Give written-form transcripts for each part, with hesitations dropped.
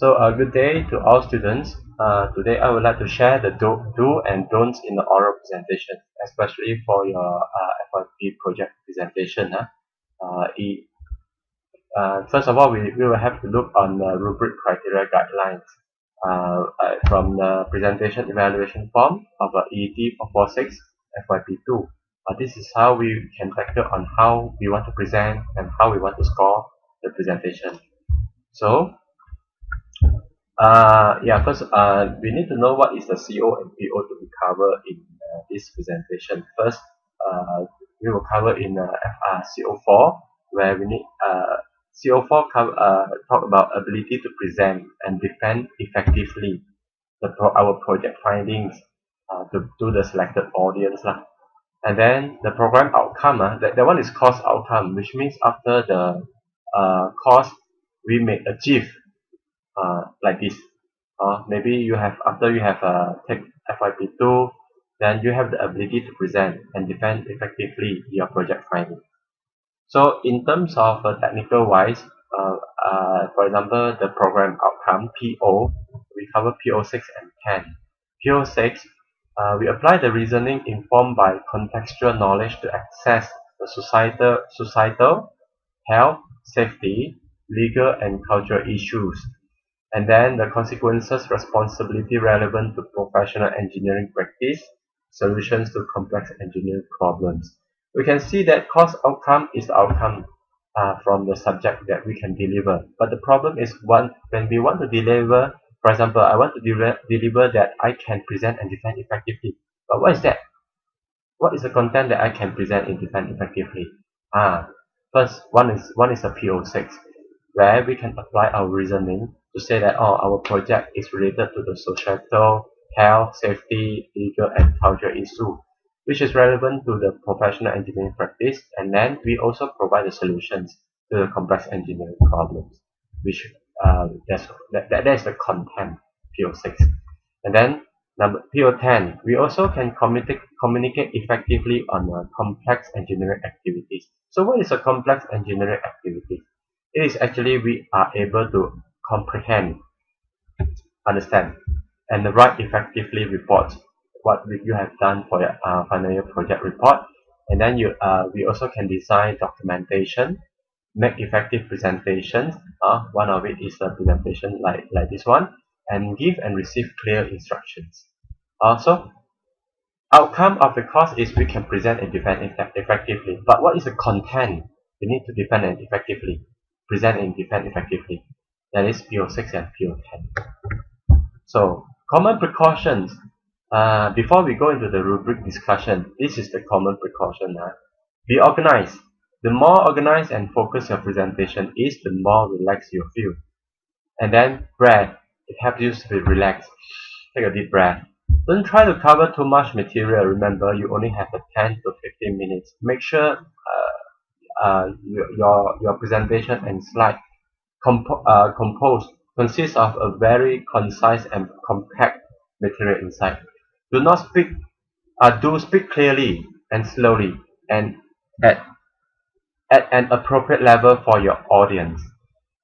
Good day to all students. Today I would like to share the do and don'ts in the oral presentation, especially for your FYP project presentation. Uh, e- First of all, we will have to look on the rubric criteria guidelines from the presentation evaluation form of EET 446 FYP2. This is how we can tackle on how we want to present and how we want to score the presentation. So, first, we need to know what is the CO and PO to be covered in this presentation. First, we will cover in CO4, where we need CO4 talk about ability to present and defend effectively our project findings to the selected audience lah. And then the program outcome, that one is course outcome, which means after the course we may achieve like this. Maybe you have after you have take FYP2, then you have the ability to present and defend effectively your project finding. So in terms of technical wise, for example, the program outcome PO, we cover PO6 and 10. PO6, we apply the reasoning informed by contextual knowledge to assess the societal, health, safety, legal and cultural issues, and then the consequences, responsibility relevant to professional engineering practice, solutions to complex engineering problems. We can see that course outcome is the outcome from the subject that we can deliver. But the problem is when we want to deliver, for example, I want to deliver that I can present and defend effectively. But what is that? What is the content that I can present and defend effectively? First, one is a PO6, where we can apply our reasoning to say that our project is related to the societal, health, safety, legal and cultural issue, which is relevant to the professional engineering practice, and then we also provide the solutions to the complex engineering problems, which that is the content PO6. And then PO10, we also can communicate effectively on complex engineering activities. So what is a complex engineering activity? It is actually we are able to comprehend, understand, and write effectively reports what you have done for your final year project report. And then we also can design documentation, make effective presentations. One of it is a presentation like this one, and give and receive clear instructions. So outcome of the course is we can present and defend effectively. But what is the content? We need to defend and effectively, present and defend effectively. That is PO6 and PO10. So common precautions. Before we go into the rubric discussion, this is the common precaution. Be organized. The more organized and focused your presentation is, the more relaxed you feel. And then breath. It helps you to be relaxed. Take a deep breath. Don't try to cover too much material. Remember, you only have 10 to 15 minutes. Make sure your presentation and slide composed consists of a very concise and compact material inside. Do not speak. Do speak clearly and slowly, and at an appropriate level for your audience.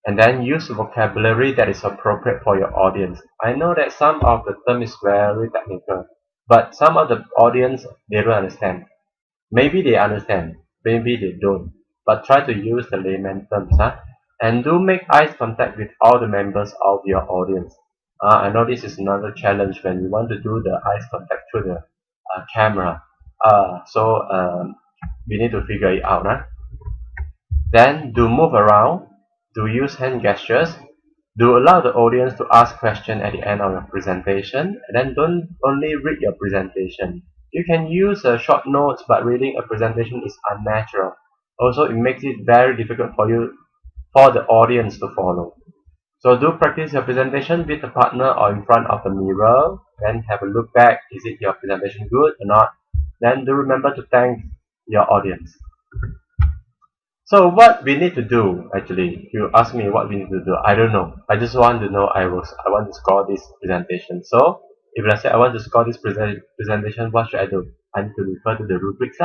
And then use vocabulary that is appropriate for your audience. I know that some of the term is very technical, but some of the audience, they don't understand. Maybe they understand, maybe they don't. But try to use the layman terms, and do make eye contact with all the members of your audience. I know this is another challenge when you want to do the eye contact through the camera. We need to figure it out. Then do move around, do use hand gestures, do allow the audience to ask questions at the end of your presentation, and then don't only read your presentation. You can use short notes, but reading a presentation is unnatural. Also, it makes it very difficult for the audience to follow. So do practice your presentation with a partner or in front of the mirror. Then have a look back. Is it your presentation good or not? Then do remember to thank your audience. So what we need to do, actually, you ask me what we need to do. I don't know. I just want to know I want to score this presentation. So if let's say I want to score this presentation, what should I do? I need to refer to the rubrics.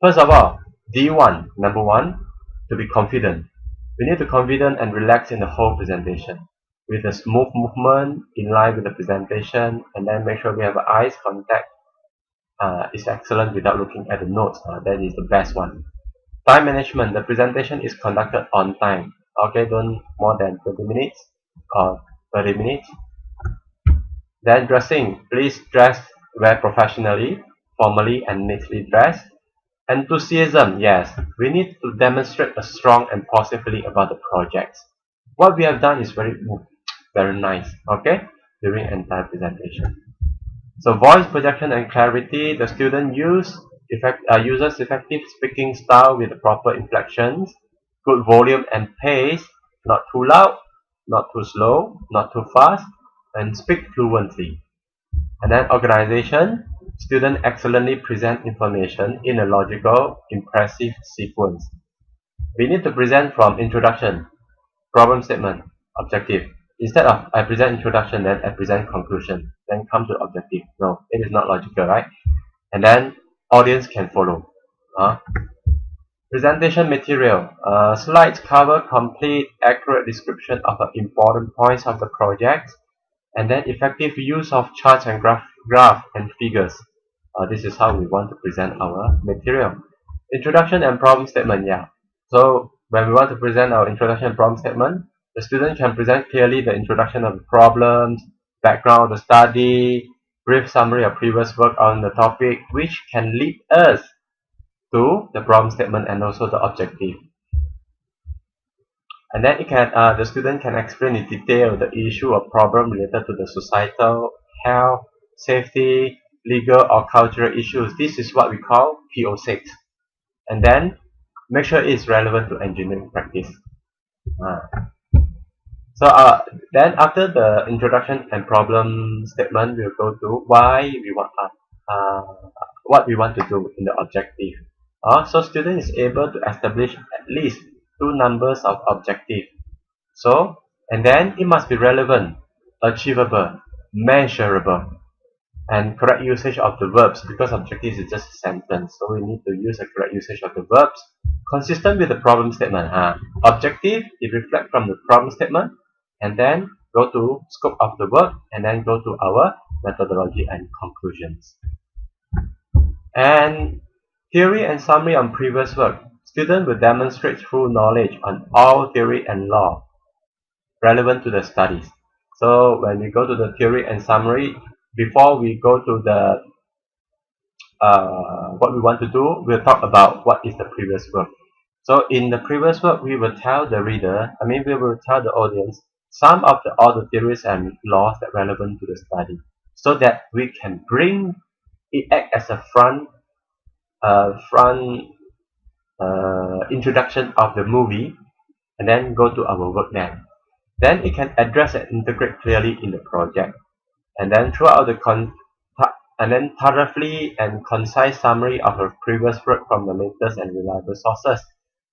First of all, D1, number 1, to be confident. We need to be confident and relax in the whole presentation. with a smooth movement in line with the presentation, and then make sure we have eyes contact is excellent without looking at the notes. That is the best one. Time management. The presentation is conducted on time. Okay, don't more than 20 minutes or 30 minutes. Then dressing. Please wear professionally, formally and neatly dressed. Enthusiasm. Yes, we need to demonstrate a strong and positive feeling about the projects. What we have done is very nice. Okay, during entire presentation. So voice projection and clarity, the student uses effective speaking style with the proper inflections, good volume and pace, not too loud, not too slow, not too fast, and speak fluently. And then organization, students excellently present information in a logical, impressive sequence. We need to present from introduction, problem statement, objective. Instead of I present introduction, then I present conclusion, then come to objective. No, it is not logical, right? And then audience can follow. Presentation material. Slides cover complete, accurate description of the important points of the project, and then effective use of charts and graph and figures. This is how we want to present our material. Introduction and problem statement. Yeah. So when we want to present our introduction and problem statement, the student can present clearly the introduction of the problems, background of the study, brief summary of previous work on the topic, which can lead us to the problem statement and also the objective. And then the student can explain in detail the issue or problem related to the societal, health, safety, legal or cultural issues. This is what we call PO6. And then make sure it's relevant to engineering practice. Then after the introduction and problem statement, we'll go to what we want to do in the objective. So student is able to establish at least 2 numbers of objective. So, and then it must be relevant, achievable, measurable, and correct usage of the verbs, because objective is just a sentence. So we need to use a correct usage of the verbs consistent with the problem statement. Objective, it reflects from the problem statement, and then go to scope of the work, and then go to our methodology and conclusions. And theory and summary on previous work. Students will demonstrate full knowledge on all theory and law relevant to the studies. So when we go to the theory and summary, before we go to the what we want to do, we'll talk about what is the previous work. So in the previous work, we will tell the we will tell the audience some of all the theories and laws that are relevant to the study, so that we can bring it act as a front introduction of the movie, and then go to our work then. Then it can address and integrate clearly in the project, and then throughout thoroughly and concise summary of our previous work from the latest and reliable sources.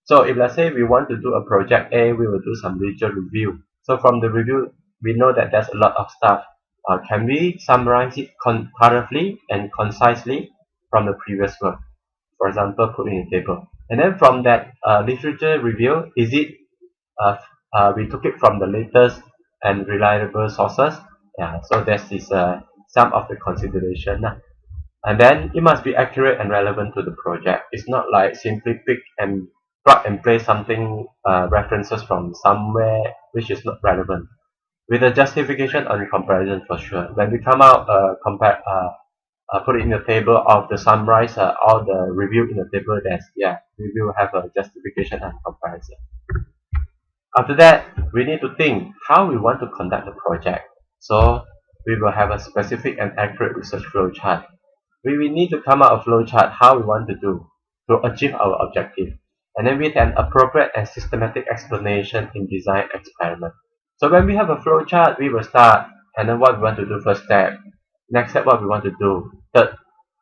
So if let's say we want to do a project A, we will do some visual review. So from the review, we know that there's a lot of stuff. Can we summarize it thoroughly and concisely from the previous work? For example, put in a table. And then from that literature review, we took it from the latest and reliable sources? Yeah, so this is some of the consideration. And then it must be accurate and relevant to the project. It's not like simply pick and plug and play something references from somewhere which is not relevant. With a justification and comparison for sure. When we come out, put it in the table of the summarize all the review in the table, we will have a justification and comparison. After that, we need to think how we want to conduct the project. So we will have a specific and accurate research flow chart. We will need to come out a flow chart how we want to do to achieve our objective, and then with an appropriate and systematic explanation in design experiment. So when we have a flow chart, we will start, and then what we want to do first step, next step what we want to do, third,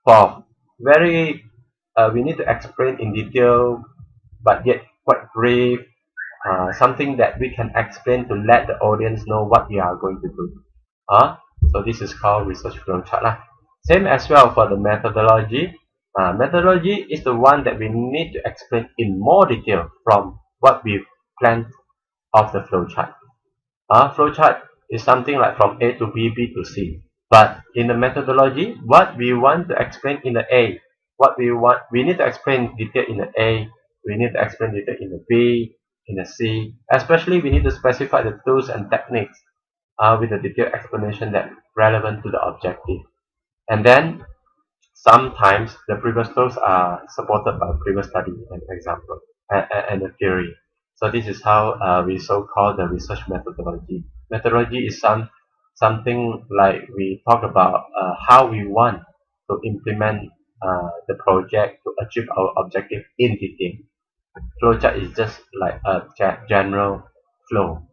fourth. We need to explain in detail, but yet quite brief, something that we can explain to let the audience know what we are going to do. So this is called research flow chart lah. Same as well for the methodology. Methodology is the one that we need to explain in more detail from what we planned of the flow chart. Flow chart is something like from A to B, B to C. But in the methodology, what we want to explain in the A, we need to explain detail in the A, we need to explain detail in the B, in the C. Especially, we need to specify the tools and techniques with a detailed explanation that relevant to the objective. And then sometimes the previous tools are supported by previous study and example and the theory. So this is how we so-called the research methodology. Methodology is something like we talk about how we want to implement the project to achieve our objective in detail. Flowchart is just like a general flow.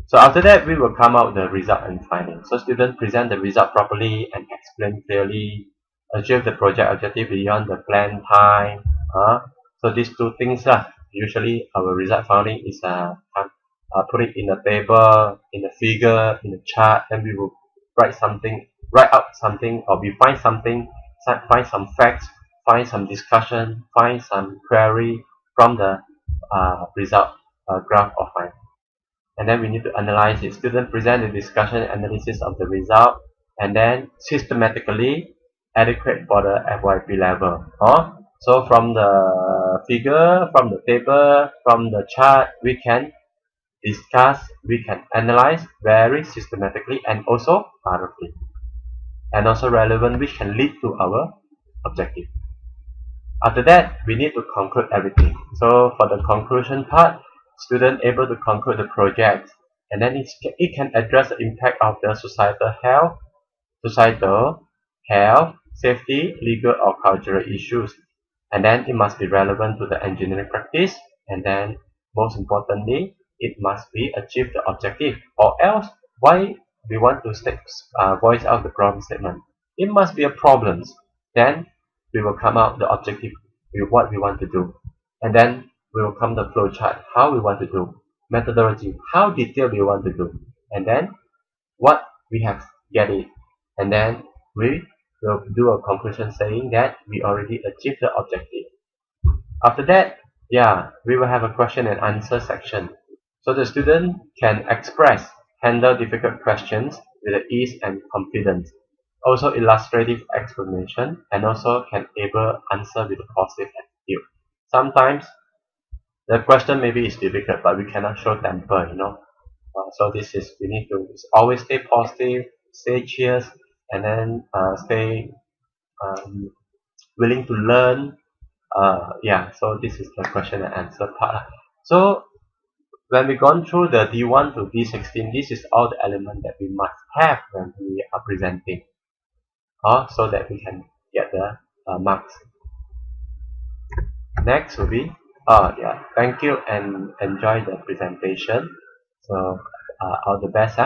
So after that, we will come out the result and finding. So students present the result properly and explain clearly, achieve the project objective beyond the planned time. So these two things usually our result finding is put it in a table, in a figure, in a chart, then we will write out something, or we find something, find some facts, find some discussion, find some query from the result graph or finding. And then we need to analyze it. Students present the discussion analysis of the result, and then systematically adequate for the FYP level. So from the figure, from the table, from the chart, we can discuss, we can analyze very systematically and also thoroughly, and also relevant, which can lead to our objective. After that, we need to conclude everything. So for the conclusion part, student able to conclude the project, and then it can address the impact of the societal health, safety, legal or cultural issues. And then it must be relevant to the engineering practice, and then most importantly, it must be achieve the objective, or else why we want to voice out the problem statement. It must be a problem. Then we will come out the objective with what we want to do, and then we will come the flow chart, how we want to do, methodology, how detailed we want to do, and then what we have get it, and then we will do a conclusion saying that we already achieved the objective. After that, we will have a question and answer section, so the student can handle difficult questions with ease and confidence, also illustrative explanation, and also can able answer with a positive attitude. Sometimes the question maybe is difficult, but we cannot show temper. So this is, we need to always stay positive, stay cheers, and then stay willing to learn. So this is the question and answer part. So when we gone through the D1 to D16, this is all the elements that we must have when we are presenting, so that we can get the marks. Next will be, thank you and enjoy the presentation. So all the best.